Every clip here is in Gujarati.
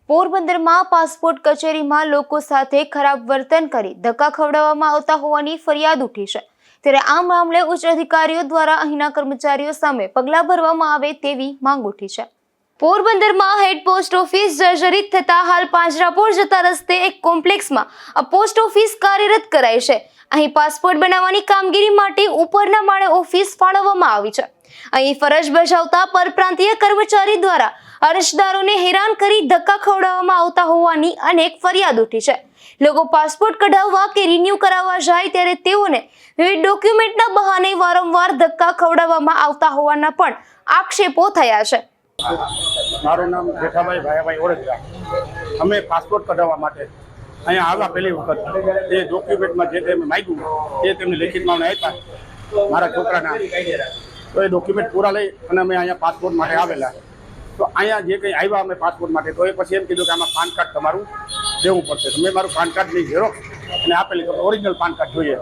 પોરબંદરમાં પાસપોર્ટ કચેરીમાં લોકો સાથે ખરાબ વર્તન કરી ધક્કા ખવડાવવામાં આવતા હોવાની ફરિયાદ ઉઠી છે। ત્યારે આ મામલે ઉચ્ચ અધિકારીઓ દ્વારા અહીંના કર્મચારીઓ સામે પગલાં ભરવામાં આવે તેવી માંગ ઉઠી છે। પોરબંદરમાં હેડ પોસ્ટ ઓફિસ જર્જરિત થતા હાલ પાંજરાપોળ જતા રસ્તે એક કોમ્પ્લેક્સમાં આ પોસ્ટ ઓફિસ કાર્યરત કરાઈ છે। અહીં પાસપોર્ટ બનાવવાની કામગીરી માટે ઉપરના માળે ઓફિસ ફાળવવામાં આવી છે। અહીં ફરજ બજાવતા પરપ્રાંતીય કર્મચારી દ્વારા અરજદારોને હેરાન કરી ધક્કા ખવડાવવામાં આવતા હોવાની અનેક ફરિયાદ ઉઠી છે। લોકો પાસપોર્ટ કઢાવવા કે રિન્યુ કરાવવા જાય ત્યારે તેઓને વિવિધ ડોક્યુમેન્ટના બહાને વારંવાર ધક્કા ખવડાવવામાં આવતા હોવાના પણ આક્ષેપો થયા છે। મારું નામ જેઠાભાઈ ભાયાભાઈ ઓળખા। અમે પાસપોર્ટ કઢાવવા માટે અહીંયા આવ્યા પહેલી વખત એ ડોક્યુમેન્ટમાં જે તેમ માંગ્યું એ તેમને લેખિતમાં આપ્યા મારા છોકરાના, તો એ ડોક્યુમેન્ટ પૂરા લઈ અને અમે અહીંયા પાસપોર્ટ માટે આવેલા। તો અહીંયા જે કંઈ આવ્યા અમે પાસપોર્ટ માટે, તો એ પછી એમ કીધું કે આમાં પાન કાર્ડ તમારું દેવું પડશે। તો મેં મારું પાન કાર્ડની ઝેરોક્ષ અને આપેલી તો ઓરિજિનલ પાન કાર્ડ જોઈએ,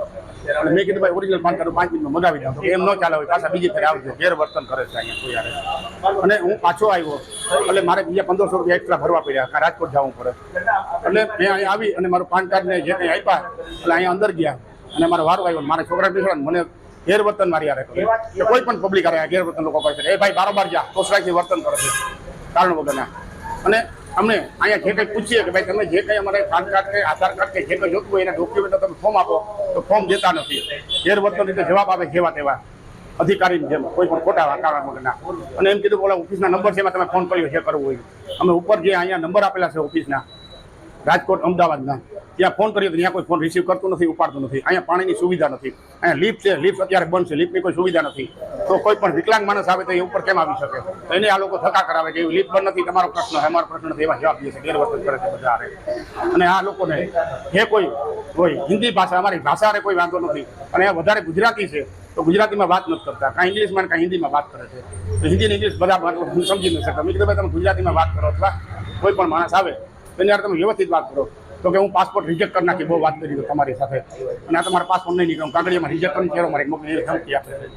અને મેં કીધું ભાઈ ઓરિજિનલ પાન કાર્ડ 5 મિનિટમાં મંગાવી દઉં, તો એમ ન ચાલે હોય, પાછા બીજી ફેર આવજો, ગેરવર્તન કરે છે અહીંયા કોઈ। અને હું પાછો આવ્યો એટલે મારે બીજા 1500 રૂપિયા એક્સ્ટ્રા ભરવા પડ્યા, રાજકોટ જવું પડે। એટલે મેં અહીંયા આવી અને મારું પાન કાર્ડને જે કંઈ આપ્યા એટલે અહીંયા અંદર ગયા અને મારો વારો આવ્યો, મારા છોકરા બેસવાને મને ગેરવર્તન મારી યારે કે કોઈ પણ પબ્લિક આવે ગેરવર્તન લોકો કહે છે, એ ભાઈ બારોબાર જા, તોસરાથી વર્તન કરે છે કારણ વગરના। અને અમને અહીંયા જે કંઈ પૂછીએ કે ભાઈ તમે જે કંઈ અમારે પાન કાર્ડ કે આધાર કાર્ડ કે જે કંઈ જોતું હોય એના ડોક્યુમેન્ટ તમે ફોર્મ આપો, તો ફોર્મ દેતા નથી। ગેરવર્તન રીતે જવાબ આપે જેવા તેવા અધિકારીની જેમ, કોઈ પણ ખોટા કારણ વગરના। અને એમ કીધું બોલા ઓફિસના નંબર છે, એમાં તમે ફોન કર્યો જે કરવું હોય। અમે ઉપર જે અહીંયા નંબર આપેલા છે ઓફિસના રાજકોટ અમદાવાદના, ત્યાં ફોન કર્યો તો ત્યાં કોઈ ફોન રિસીવ કરતું નથી, ઉપાડતું નથી। અહીંયા પાણીની સુવિધા નથી, અહીંયા લિફ્ટ છે, લિફ્ટ અત્યારે બંધ છે, લિફ્ટની કોઈ સુવિધા નથી। તો કોઈ પણ વિકલાંગ માણસ આવે તો એ ઉપર કેમ આવી શકે? તો એને આ લોકો ધક્કા કરાવે કે લિફ્ટ બંધ નથી, તમારો પ્રશ્ન છે, અમારો પ્રશ્ન નથી, એવા જવાબ દે છે, ગેરવર્તન કરે છે બધા। અને આ લોકોને જે કોઈ હિન્દી ભાષા, અમારી ભાષાને કોઈ વાંધો નથી, અને આ વધારે ગુજરાતી છે તો ગુજરાતીમાં વાત નથી કરતા, કાંઈ ઇંગ્લિશમાં કાંઈ હિન્દીમાં વાત કરે છે। તો હિન્દી ઇંગ્લિશ બધા સમજી નથી શકતા। મેં કીધું ભાઈ તમે ગુજરાતીમાં વાત કરો, અથવા કોઈ પણ માણસ આવે તો યાર તમે વ્યવસ્થિત વાત કરો। તો કે હું પાસપોર્ટ રિજેક્ટ કરી નાખી, બહુ વાત કરી તો તમારી સાથે, અને આ તમારા પાસપોર્ટ નહીં નીકળે, કાગળિયામાં રિજેક્ટ કરીને ચહેરો મારી મોકલી ધમકી આપે છે।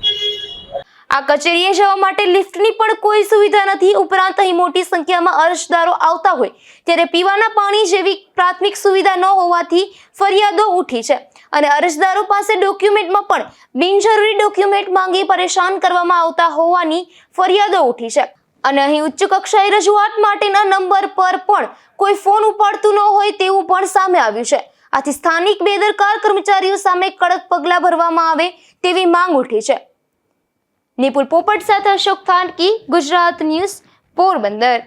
આ કચેરીએ જવા માટે લિફ્ટની પણ કોઈ સુવિધા નથી। ઉપરાંત અહીં મોટી સંખ્યામાં અરજદારો આવતા હોય ત્યારે પીવાના પાણી જેવી પ્રાથમિક સુવિધા ન હોવાથી ફરિયાદો ઉઠી છે, અને અરજદારો પાસે ડોક્યુમેન્ટમાં પણ બિનજરૂરી ડોક્યુમેન્ટ માંગી પરેશાન કરવામાં આવતા હોવાની ફરિયાદો ઉઠી છે। અને અહીં ઉચ્ચ કક્ષાએ રજૂઆત માટેના નંબર પર પણ કોઈ ફોન ઉપાડતું ન હોય તેવું પણ સામે આવ્યું છે। આથી સ્થાનિક બેદરકાર કર્મચારીઓ સામે કડક પગલાં ભરવામાં આવે તેવી માંગ ઉઠી છે। નિપુલ પોપટ સાથે અશોક થાનકી, ગુજરાત ન્યૂઝ, પોરબંદર।